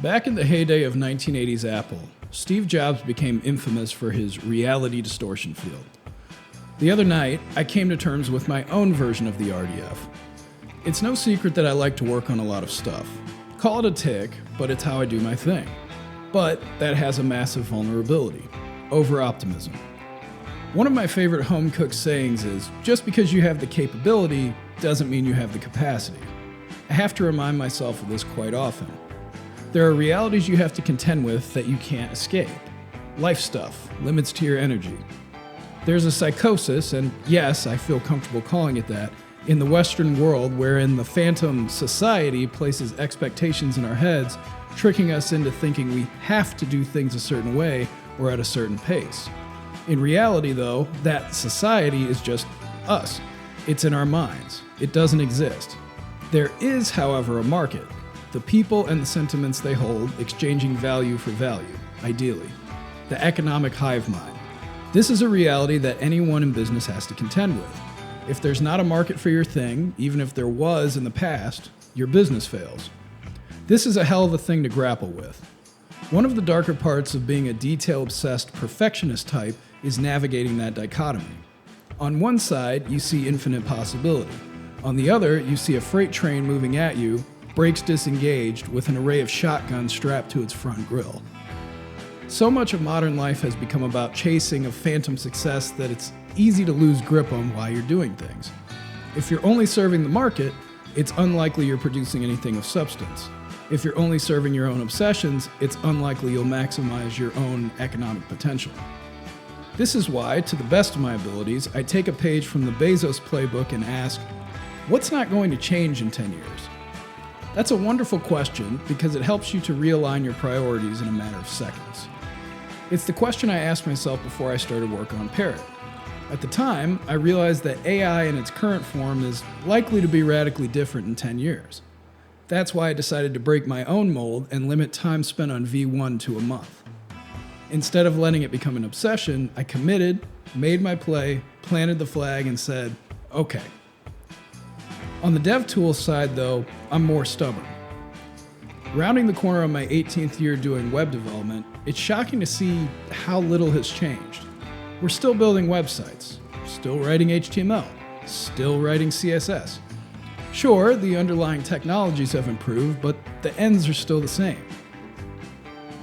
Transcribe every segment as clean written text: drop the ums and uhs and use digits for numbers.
Back in the heyday of 1980s Apple, Steve Jobs became infamous for his reality distortion field. The other night, I came to terms with my own version of the RDF. It's no secret that I like to work on a lot of stuff. Call it a tick, but it's how I do my thing. But that has a massive vulnerability: over-optimism. One of my favorite home-cooked sayings is, just because you have the capability doesn't mean you have the capacity. I have to remind myself of this quite often. There are realities you have to contend with that you can't escape. Life stuff, limits to your energy. There's a psychosis, and yes, I feel comfortable calling it that, in the Western world wherein the phantom society places expectations in our heads, tricking us into thinking we have to do things a certain way or at a certain pace. In reality, though, that society is just us. It's in our minds. It doesn't exist. There is, however, a market. The people and the sentiments they hold, exchanging value for value, ideally. The economic hive mind. This is a reality that anyone in business has to contend with. If there's not a market for your thing, even if there was in the past, your business fails. This is a hell of a thing to grapple with. One of the darker parts of being a detail-obsessed perfectionist type is navigating that dichotomy. On one side, you see infinite possibility. On the other, you see a freight train moving at you, brakes disengaged, with an array of shotguns strapped to its front grille. So much of modern life has become about chasing a phantom success that it's easy to lose grip on why you're doing things. If you're only serving the market, it's unlikely you're producing anything of substance. If you're only serving your own obsessions, it's unlikely you'll maximize your own economic potential. This is why, to the best of my abilities, I take a page from the Bezos playbook and ask, what's not going to change in 10 years? That's a wonderful question because it helps you to realign your priorities in a matter of seconds. It's the question I asked myself before I started work on Parrot. At the time, I realized that AI in its current form is likely to be radically different in 10 years. That's why I decided to break my own mold and limit time spent on V1 to a month. Instead of letting it become an obsession, I committed, made my play, planted the flag, and said, okay. On the dev tools side, though, I'm more stubborn. Rounding the corner on my 18th year doing web development, it's shocking to see how little has changed. We're still building websites, still writing HTML, still writing CSS. Sure, the underlying technologies have improved, but the ends are still the same.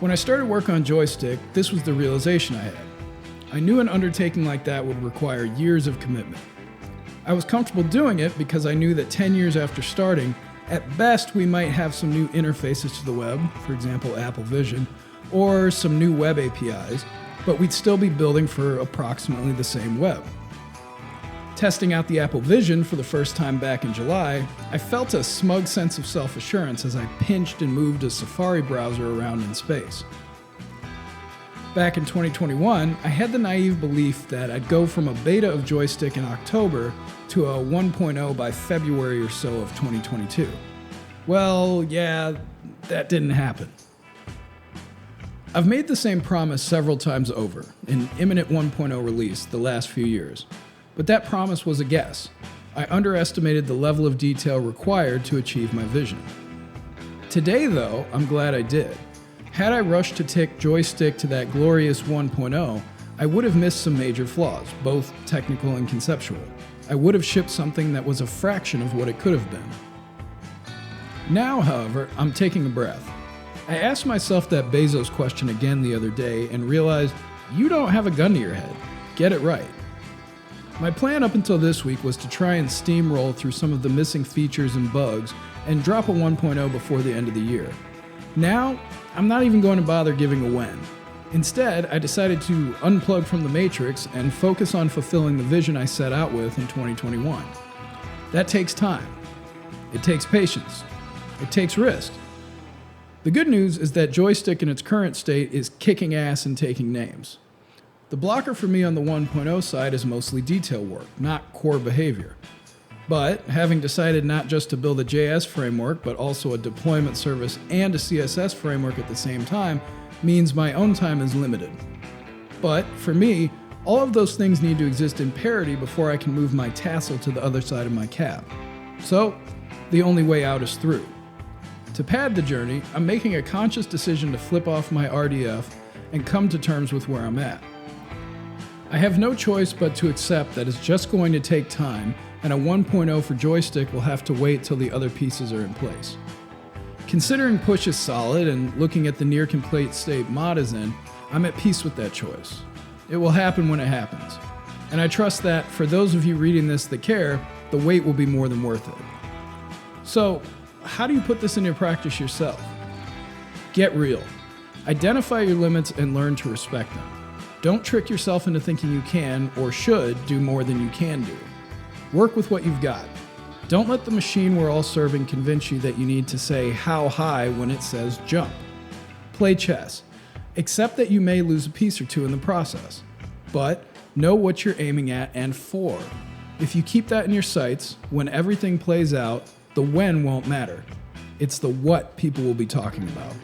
When I started work on Joystick, this was the realization I had. I knew an undertaking like that would require years of commitment. I was comfortable doing it because I knew that 10 years after starting, at best we might have some new interfaces to the web, for example Apple Vision, or some new web APIs, but we'd still be building for approximately the same web. Testing out the Apple Vision for the first time back in July, I felt a smug sense of self-assurance as I pinched and moved a Safari browser around in space. Back in 2021, I had the naive belief that I'd go from a beta of Joystick in October to a 1.0 by February or so of 2022. Well, yeah, that didn't happen. I've made the same promise several times over, an imminent 1.0 release the last few years. But that promise was a guess. I underestimated the level of detail required to achieve my vision. Today, though, I'm glad I did. Had I rushed to take Joystick to that glorious 1.0, I would have missed some major flaws, both technical and conceptual. I would have shipped something that was a fraction of what it could have been. Now, however, I'm taking a breath. I asked myself that Bezos question again the other day and realized you don't have a gun to your head. Get it right. My plan up until this week was to try and steamroll through some of the missing features and bugs and drop a 1.0 before the end of the year. Now, I'm not even going to bother giving a when. Instead, I decided to unplug from the matrix and focus on fulfilling the vision I set out with in 2021. That takes time. It takes patience. It takes risk. The good news is that Joystick in its current state is kicking ass and taking names. The blocker for me on the 1.0 side is mostly detail work, not core behavior. But having decided not just to build a JS framework, but also a deployment service and a CSS framework at the same time, means my own time is limited. But for me, all of those things need to exist in parity before I can move my tassel to the other side of my cap. So, the only way out is through. To pad the journey, I'm making a conscious decision to flip off my RDF and come to terms with where I'm at. I have no choice but to accept that it's just going to take time, and a 1.0 for joystick will have to wait till the other pieces are in place. Considering push is solid and looking at the near complete state mod is in, I'm at peace with that choice. It will happen when it happens. And I trust that for those of you reading this that care, the wait will be more than worth it. So, how do you put this into practice yourself? Get real. Identify your limits and learn to respect them. Don't trick yourself into thinking you can or should do more than you can do. Work with what you've got. Don't let the machine we're all serving convince you that you need to say how high when it says jump. Play chess. Accept that you may lose a piece or two in the process, but know what you're aiming at and for. If you keep that in your sights, when everything plays out, the when won't matter. It's the what people will be talking about.